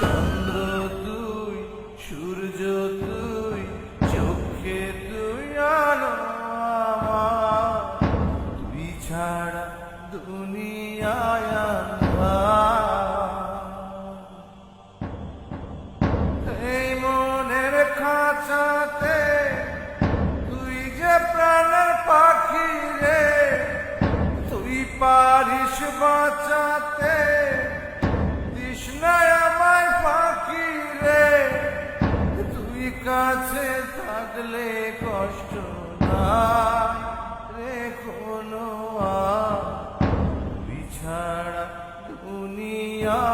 চন্দ্র তুই, সূর্য তুই, চোখে তুই আলো আমার, তুই ছাড়া দুনিয়ায় আঁধার। এই মনের খাঁচাতে তুই যে প্রাণের পাখি রে, তুই পারিস বাঁচাতে তৃষ্ণায় আমায় ফাঁকি রে, তুই কাছে থাকলে কষ্ট নাই রে কোনো আর, তুই ছাড়া দুনিয়া